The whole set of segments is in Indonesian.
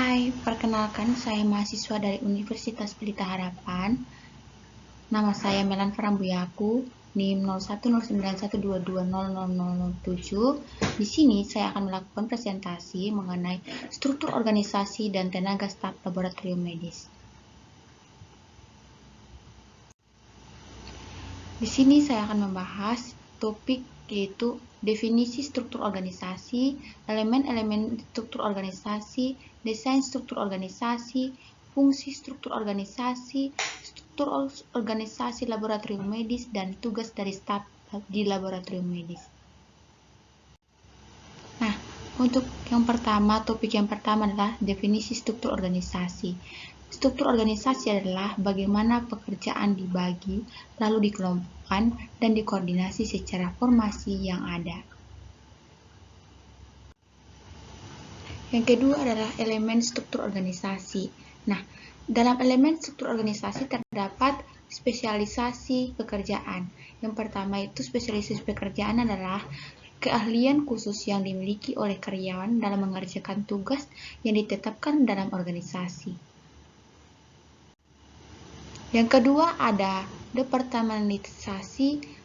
Hai, perkenalkan saya mahasiswa dari Universitas Pelita Harapan. Nama saya Melan Farambuyaku, NIM 010912200007. Di sini saya akan melakukan presentasi mengenai struktur organisasi dan tenaga staf laboratorium medis. Di sini saya akan membahas topik yaitu definisi struktur organisasi, elemen-elemen struktur organisasi, desain struktur organisasi, fungsi struktur organisasi laboratorium medis, dan tugas dari staf di laboratorium medis. Nah, untuk topik yang pertama adalah definisi struktur organisasi. Struktur organisasi adalah bagaimana pekerjaan dibagi, lalu dikelompokkan, dan dikoordinasi secara formasi yang ada. Yang kedua adalah elemen struktur organisasi. Nah, dalam elemen struktur organisasi terdapat spesialisasi pekerjaan. Yang pertama itu spesialisasi pekerjaan adalah keahlian khusus yang dimiliki oleh karyawan dalam mengerjakan tugas yang ditetapkan dalam organisasi. Yang kedua ada departementalisasi.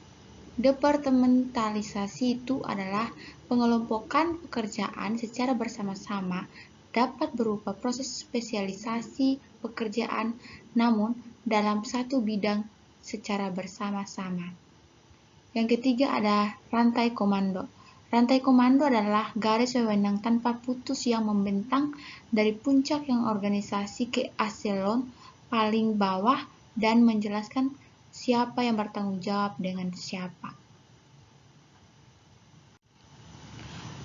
Departementalisasi itu adalah pengelompokan pekerjaan secara bersama-sama, dapat berupa proses spesialisasi pekerjaan, namun dalam satu bidang secara bersama-sama. Yang ketiga ada rantai komando. Rantai komando adalah garis wewenang tanpa putus yang membentang dari puncak yang organisasi ke eselon paling bawah dan menjelaskan siapa yang bertanggung jawab dengan siapa.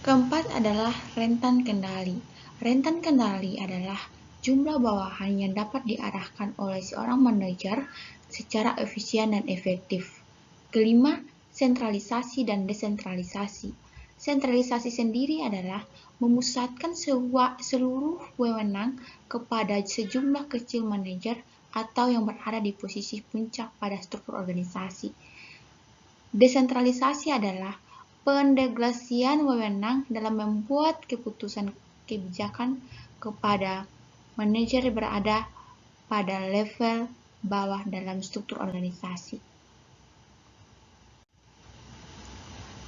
Keempat adalah rentan kendali. Rentan kendali adalah jumlah bawahan yang dapat diarahkan oleh seorang manajer secara efisien dan efektif. Kelima, sentralisasi dan desentralisasi. Sentralisasi sendiri adalah memusatkan seluruh wewenang kepada sejumlah kecil manajer atau yang berada di posisi puncak pada struktur organisasi. Desentralisasi adalah pendelegasian wewenang dalam membuat keputusan kebijakan kepada manajer yang berada pada level bawah dalam struktur organisasi.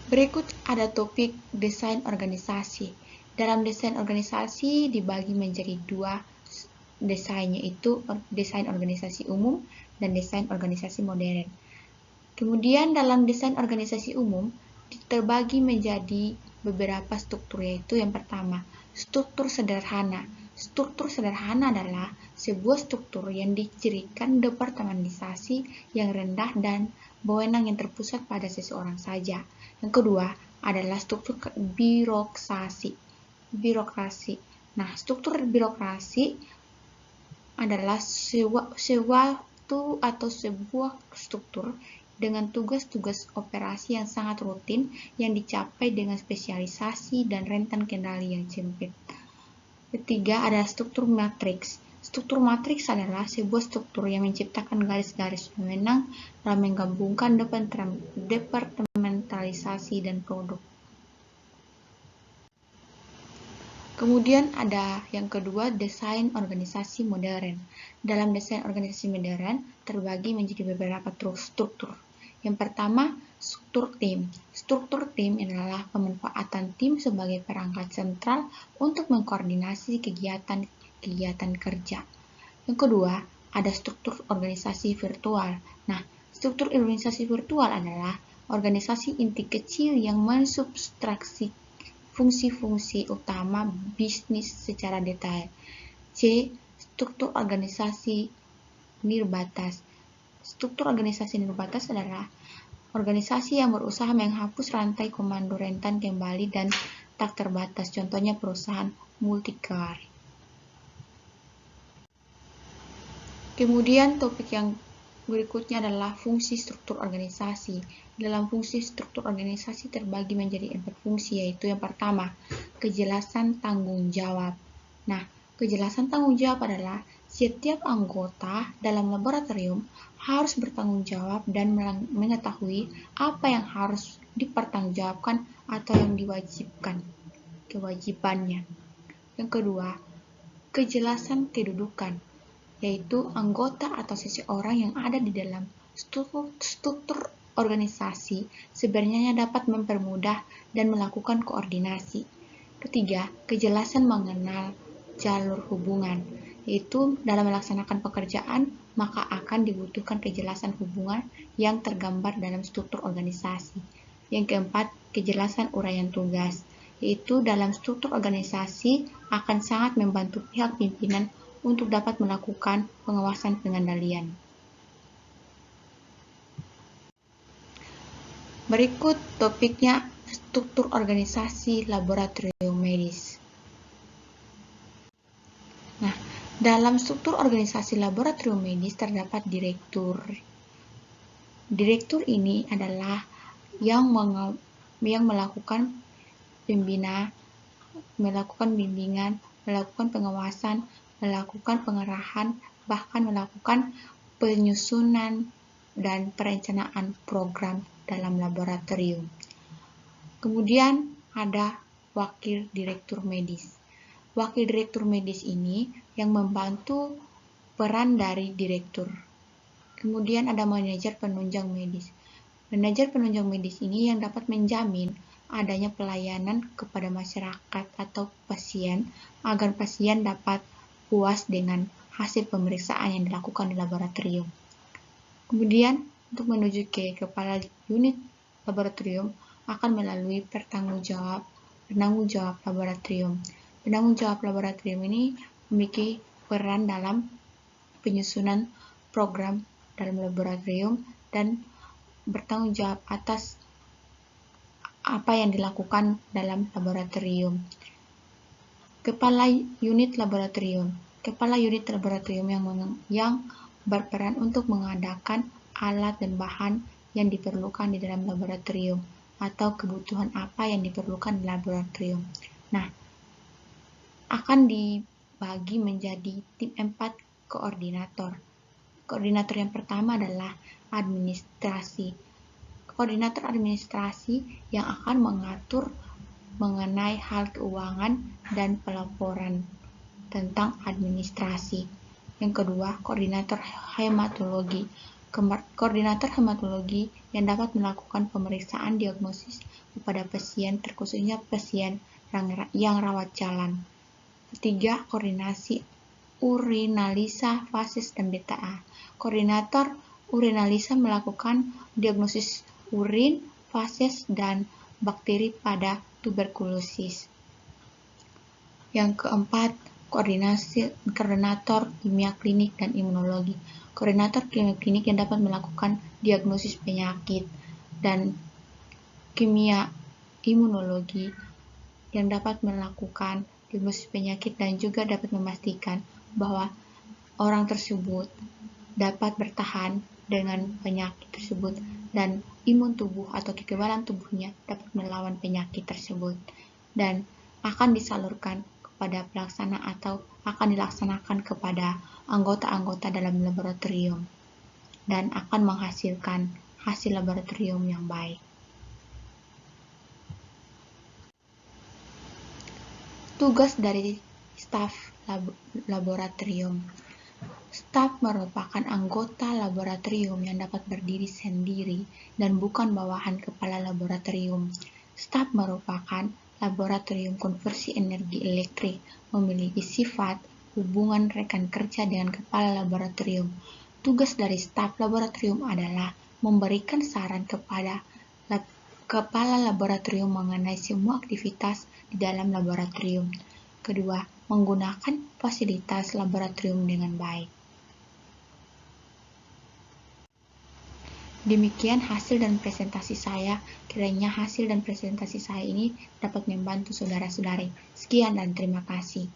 Berikut ada topik desain organisasi. Dalam desain organisasi dibagi menjadi dua desain, yaitu desain organisasi umum dan desain organisasi modern. Kemudian dalam desain organisasi umum terbagi menjadi beberapa struktur, yaitu yang pertama, struktur sederhana. Struktur sederhana adalah sebuah struktur yang dicirikan departementalisasi yang rendah dan wewenang yang terpusat pada seseorang saja. Yang kedua adalah struktur birokrasi. Nah, struktur birokrasi adalah suatu atau sebuah struktur dengan tugas-tugas operasi yang sangat rutin yang dicapai dengan spesialisasi dan rentan kendali yang sempit. Ketiga adalah struktur matriks. Struktur matriks adalah sebuah struktur yang menciptakan garis-garis wewenang dalam menggabungkan departementalisasi dan produk. Kemudian ada yang kedua, desain organisasi modern. Dalam desain organisasi modern terbagi menjadi beberapa struktur. Yang pertama, struktur tim. Struktur tim adalah pemanfaatan tim sebagai perangkat sentral untuk mengkoordinasi kegiatan kerja. Yang kedua, ada struktur organisasi virtual. Nah, struktur organisasi virtual adalah organisasi inti kecil yang mensubstraksi fungsi-fungsi utama bisnis secara detail. C. Struktur organisasi nirbatas. Struktur organisasi nirbatas adalah organisasi yang berusaha menghapus rantai komando rentan kembali dan tak terbatas, contohnya perusahaan multikar. Kemudian topik yang berikutnya adalah fungsi struktur organisasi. Dalam fungsi struktur organisasi terbagi menjadi 4 fungsi, yaitu yang pertama, kejelasan tanggung jawab. Nah, kejelasan tanggung jawab adalah setiap anggota dalam laboratorium harus bertanggung jawab dan mengetahui apa yang harus dipertanggungjawabkan atau yang kewajibannya. Yang kedua, kejelasan kedudukan, yaitu anggota atau seseorang yang ada di dalam struktur organisasi sebenarnya dapat mempermudah dan melakukan koordinasi. Ketiga, kejelasan mengenal jalur hubungan, yaitu dalam melaksanakan pekerjaan maka akan dibutuhkan kejelasan hubungan yang tergambar dalam struktur organisasi. Yang keempat, kejelasan uraian tugas, yaitu dalam struktur organisasi akan sangat membantu pihak pimpinan untuk dapat melakukan pengawasan pengendalian. Berikut topiknya struktur organisasi laboratorium medis. Nah, dalam struktur organisasi laboratorium medis terdapat direktur. Direktur ini adalah yang melakukan bimbingan, melakukan pengawasan, melakukan pengarahan, bahkan melakukan penyusunan dan perencanaan program dalam laboratorium. Kemudian ada wakil direktur medis. Wakil direktur medis ini yang membantu peran dari direktur. Kemudian ada manajer penunjang medis. Manajer penunjang medis ini yang dapat menjamin adanya pelayanan kepada masyarakat atau pasien agar pasien dapat puas dengan hasil pemeriksaan yang dilakukan di laboratorium. Kemudian untuk menuju ke kepala unit laboratorium akan melalui penanggung jawab laboratorium. Penanggung jawab laboratorium ini memiliki peran dalam penyusunan program dalam laboratorium dan bertanggung jawab atas apa yang dilakukan dalam laboratorium. Kepala unit laboratorium. Kepala unit laboratorium yang berperan untuk mengadakan alat dan bahan yang diperlukan di dalam laboratorium atau kebutuhan apa yang diperlukan di laboratorium. Nah, akan dibagi menjadi tim 4 koordinator. Koordinator yang pertama adalah administrasi. Koordinator administrasi yang akan mengatur mengenai hal keuangan dan pelaporan tentang administrasi. Yang kedua, koordinator hematologi. Koordinator hematologi yang dapat melakukan pemeriksaan diagnosis kepada pasien, terkhususnya pasien yang rawat jalan. Ketiga, koordinasi urinalisa, fases, dan BTA. Koordinator urinalisa melakukan diagnosis urin, fases, dan bakteri pada tuberkulosis. Yang keempat, koordinator kimia klinik dan imunologi. Koordinator kimia klinik yang dapat melakukan diagnosis penyakit dan kimia imunologi yang dapat melakukan diagnosis penyakit dan juga dapat memastikan bahwa orang tersebut dapat bertahan dengan penyakit tersebut dan imun tubuh atau kekebalan tubuhnya dapat melawan penyakit tersebut dan akan disalurkan kepada pelaksana atau akan dilaksanakan kepada anggota-anggota dalam laboratorium dan akan menghasilkan hasil laboratorium yang baik. Tugas dari staf laboratorium. Staf merupakan anggota laboratorium yang dapat berdiri sendiri dan bukan bawahan kepala laboratorium. Staf merupakan laboratorium konversi energi elektrik, memiliki sifat hubungan rekan kerja dengan kepala laboratorium. Tugas dari staf laboratorium adalah memberikan saran kepada kepala laboratorium mengenai semua aktivitas di dalam laboratorium. Kedua, menggunakan fasilitas laboratorium dengan baik. Demikian hasil dan presentasi saya. Kiranya hasil dan presentasi saya ini dapat membantu saudara-saudari. Sekian dan terima kasih.